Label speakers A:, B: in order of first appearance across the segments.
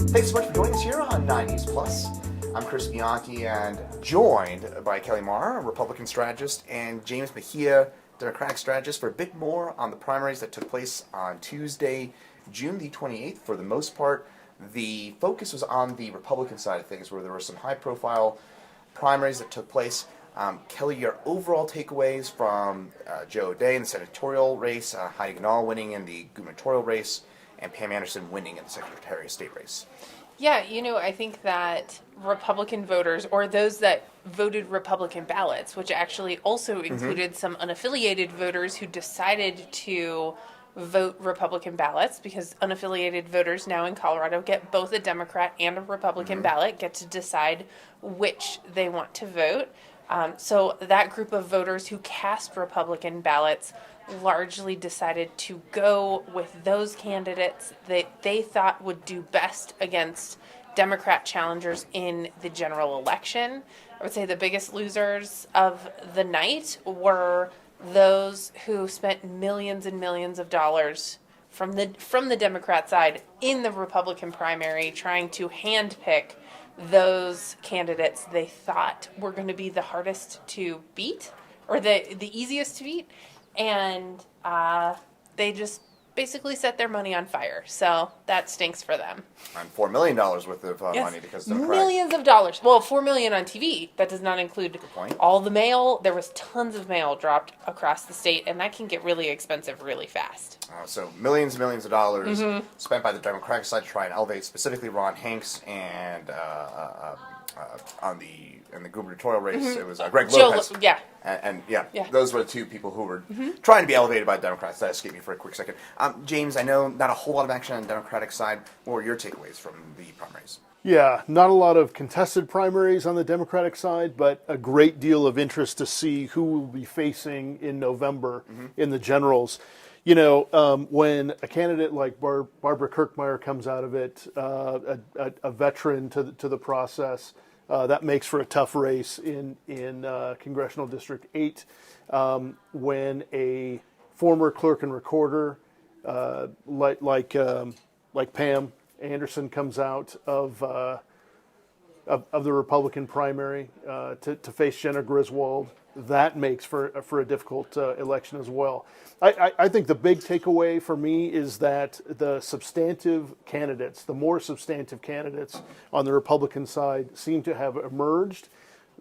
A: Thanks so much for joining us here on 90s Plus. I'm Chris Bianchi and joined by Kelly Maher, Republican strategist, and James Mejia, Democratic strategist, for a bit more on the primaries that took place on Tuesday, June the 28th. For the most part, the focus was on the Republican side of things, where there were some high-profile primaries that took place. Kelly, your overall takeaways from Joe O'Dea in the senatorial race, Heidi Ganahl winning in the gubernatorial race, and Pam Anderson winning in the Secretary of State race.
B: Yeah, I think that Republican voters, or those that voted Republican ballots, which actually also included some unaffiliated voters who decided to vote Republican ballots, because unaffiliated voters now in Colorado get both a Democrat and a Republican ballot, get to decide which they want to vote. So that group of voters who cast Republican ballots largely decided to go with those candidates that they thought would do best against Democrat challengers in the general election. I would say the biggest losers of the night were those who spent millions and millions of dollars from the Democrat side in the Republican primary trying to handpick those candidates they thought were going to be the hardest to beat, or the easiest to beat, and they just basically set their money on fire. So that stinks for them.
A: And $4 million worth of money because of
B: millions of dollars. Well, $4 million on TV. That does not include all the mail. There was tons of mail dropped across the state, and that can get really expensive really fast.
A: So millions and millions of dollars spent by the Democratic side to try and elevate specifically Ron Hanks, and in the gubernatorial race it was Greg Lopez. And those were the two people who were trying to be elevated by the Democrats. That escaped me for a quick second. James, I know not a whole lot of action on the Democratic side. What were your takeaways from the primaries?
C: Yeah, not a lot of contested primaries on the Democratic side, but a great deal of interest to see who we'll be facing in November in the generals. When a candidate like Barbara Kirkmeyer comes out of it, a veteran to the process, that makes for a tough race in Congressional District 8. When a former clerk and recorder like Pam Anderson comes out of the Republican primary to face Jenna Griswold, that makes for a difficult election as well. I think the big takeaway for me is that the more substantive candidates on the Republican side seem to have emerged.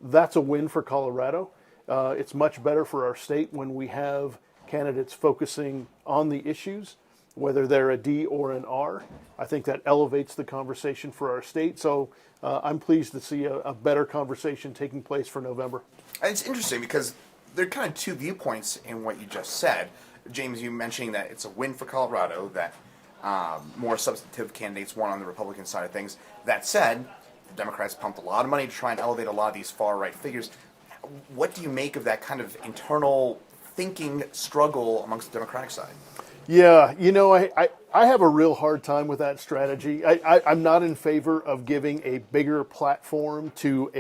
C: That's a win for Colorado. It's much better for our state when we have candidates focusing on the issues, whether they're a D or an R. I think that elevates the conversation for our state. So I'm pleased to see a better conversation taking place for November.
A: And it's interesting because there are kind of two viewpoints in what you just said. James, you mentioning that it's a win for Colorado, that more substantive candidates won on the Republican side of things. That said, the Democrats pumped a lot of money to try and elevate a lot of these far-right figures. What do you make of that kind of internal thinking struggle amongst the Democratic side?
C: Yeah, I have a real hard time with that strategy. I'm not in favor of giving a bigger platform to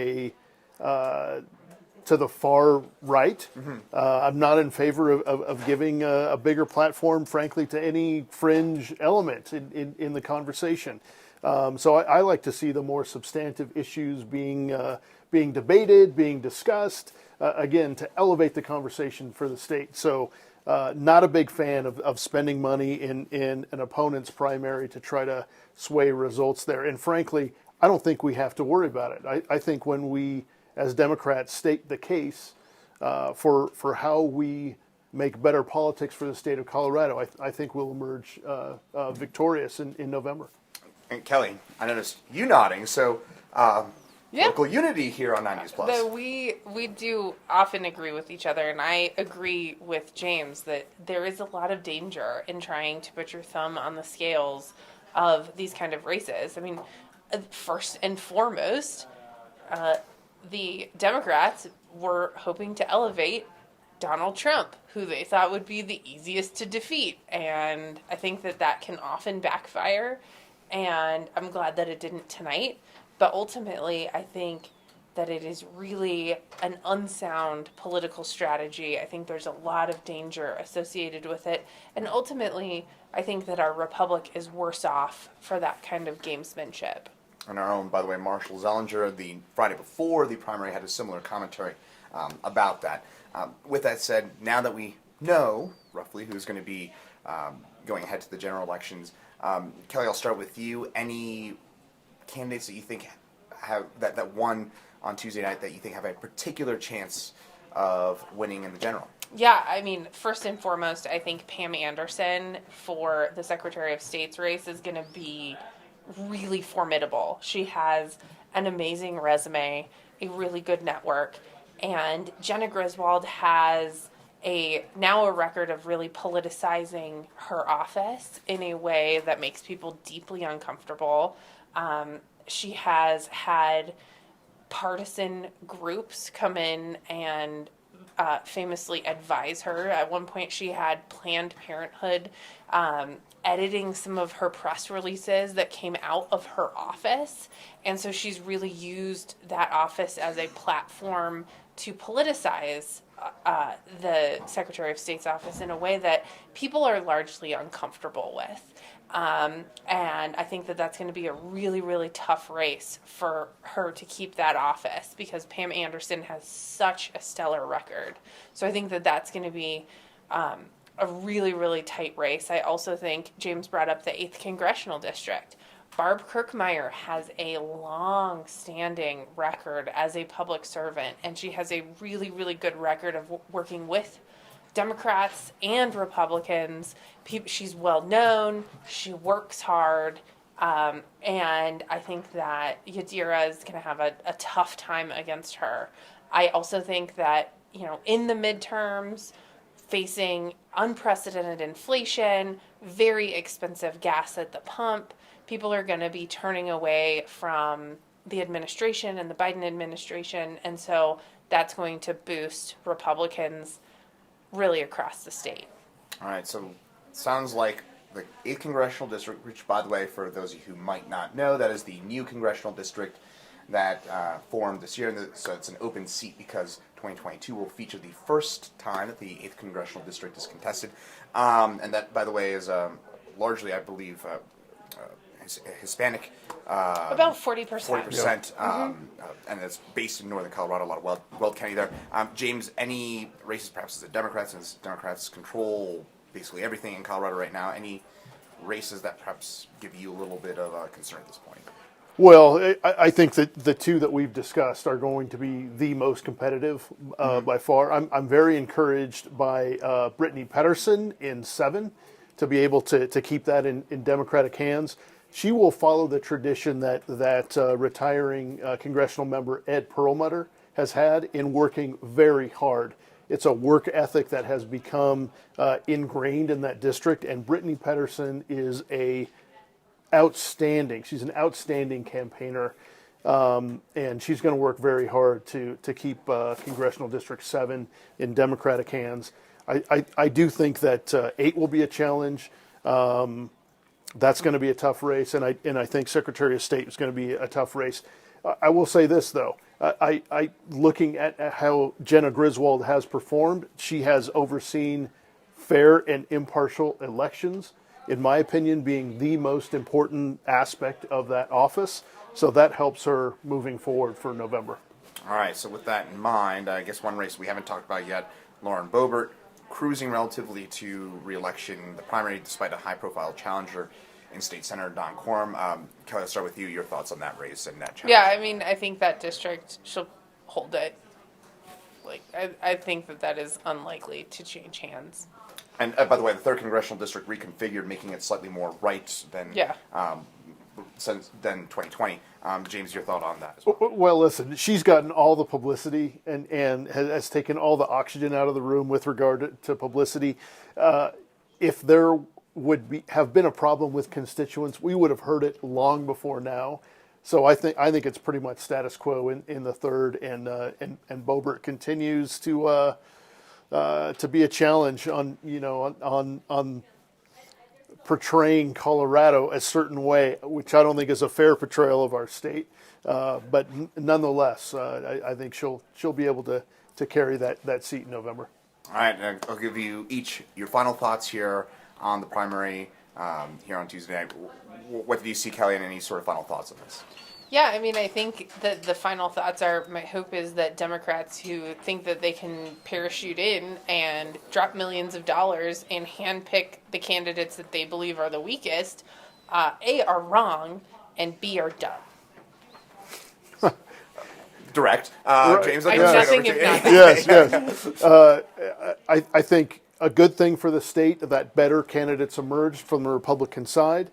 C: the far right. I'm not in favor of giving a bigger platform, frankly, to any fringe element in the conversation. So I like to see the more substantive issues being debated, being discussed, again, to elevate the conversation for the state. So not a big fan of spending money in an opponent's primary to try to sway results there. And frankly, I don't think we have to worry about it. I think when we, as Democrats, state the case for how we make better politics for the state of Colorado, I think we'll emerge victorious in November.
A: And Kelly, I noticed you nodding, so local unity here on 90s Plus.
B: We do often agree with each other, and I agree with James that there is a lot of danger in trying to put your thumb on the scales of these kind of races. I mean, first and foremost, the Democrats were hoping to elevate Donald Trump, who they thought would be the easiest to defeat. And I think that can often backfire, and I'm glad that it didn't tonight. But ultimately, I think that it is really an unsound political strategy. I think there's a lot of danger associated with it. And ultimately, I think that our republic is worse off for that kind of gamesmanship.
A: And our own, by the way, Marshall Zellinger, the Friday before the primary, had a similar commentary about that. With that said, now that we know roughly who's going to be going ahead to the general elections, Kelly, I'll start with you. Any candidates that you think have that won on Tuesday night that you think have a particular chance of winning in the general?
B: Yeah, I mean, first and foremost, I think Pam Anderson for the Secretary of State's race is going to be really formidable. She has an amazing resume, a really good network, and Jenna Griswold has now a record of really politicizing her office in a way that makes people deeply uncomfortable. She has had partisan groups come in and famously advise her. At one point, she had Planned Parenthood editing some of her press releases that came out of her office. And so she's really used that office as a platform to politicize the Secretary of State's office in a way that people are largely uncomfortable with. And I think that that's going to be a really, really tough race for her to keep that office because Pam Anderson has such a stellar record. So I think that that's going to be a really, really tight race. I also think James brought up the 8th Congressional District. Barb Kirkmeyer has a long-standing record as a public servant, and she has a really, really good record of working with Democrats and Republicans. She's well known. She works hard. And I think that Yadira is going to have a tough time against her. I also think that, in the midterms, facing unprecedented inflation, very expensive gas at the pump, people are going to be turning away from the administration and the Biden administration. And so that's going to boost Republicans really across the state.
A: All right, so it sounds like the 8th Congressional District, which, by the way, for those of you who might not know, that is the new congressional district that formed this year. So it's an open seat because 2022 will feature the first time that the 8th Congressional District is contested. And that, by the way, is largely, I believe, Hispanic.
B: About 40%.
A: 40%, and it's based in northern Colorado, a lot of Weld County there. James, any races perhaps as the Democrats, since Democrats control basically everything in Colorado right now, any races that perhaps give you a little bit of concern at this point?
C: Well, I think that the two that we've discussed are going to be the most competitive by far. I'm very encouraged by Brittany Pedersen in 7 to be able to keep that in Democratic hands. She will follow the tradition that retiring congressional member Ed Perlmutter has had in working very hard. It's a work ethic that has become ingrained in that district, and Brittany Pedersen is she's an outstanding campaigner, and she's going to work very hard to keep Congressional District 7 in Democratic hands. I do think that 8 will be a challenge. That's going to be a tough race, and I think Secretary of State is going to be a tough race. I will say this, though. I looking at how Jenna Griswold has performed, she has overseen fair and impartial elections, in my opinion, being the most important aspect of that office. So that helps her moving forward for November.
A: All right, so with that in mind, I guess one race we haven't talked about yet, Lauren Boebert, cruising relatively to re-election, the primary, despite a high-profile challenger in State Senator Don Quorum. Kelly, I'll start with you. Your thoughts on that race and that challenge?
B: Yeah, I mean, I think that district she'll hold it. I think that is unlikely to change hands.
A: And by the way, the 3rd Congressional District reconfigured, making it slightly more right than 2020. James, your thought on that as well?
C: Well, listen, she's gotten all the publicity and has taken all the oxygen out of the room with regard to publicity. If there have been a problem with constituents, we would have heard it long before now. So I think it's pretty much status quo in the 3rd, and Boebert continues to be a challenge on portraying Colorado a certain way, which I don't think is a fair portrayal of our state. But nonetheless, I think she'll be able to carry that seat in November.
A: All right, I'll give you each your final thoughts here on the primary here on Tuesday night. What do you see, Kelly, and any sort of final thoughts on this?
B: Yeah, I mean, I think that the final thoughts are, my hope is that Democrats who think that they can parachute in and drop millions of dollars and handpick the candidates that they believe are the weakest, A, are wrong, and B, are dumb.
A: Direct. James,
B: I'm
A: I'll
B: nothing
A: turn it
B: if
A: over to you.
C: Yes, yes. I think a good thing for the state that better candidates emerged from the Republican side.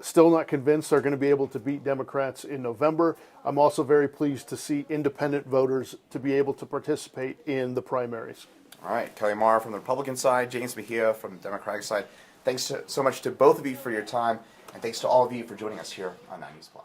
C: Still not convinced they're going to be able to beat Democrats in November. I'm also very pleased to see independent voters to be able to participate in the primaries.
A: All right, Kelly Maher from the Republican side, James Mejia from the Democratic side. Thanks so much to both of you for your time, and thanks to all of you for joining us here on 9 News Plus.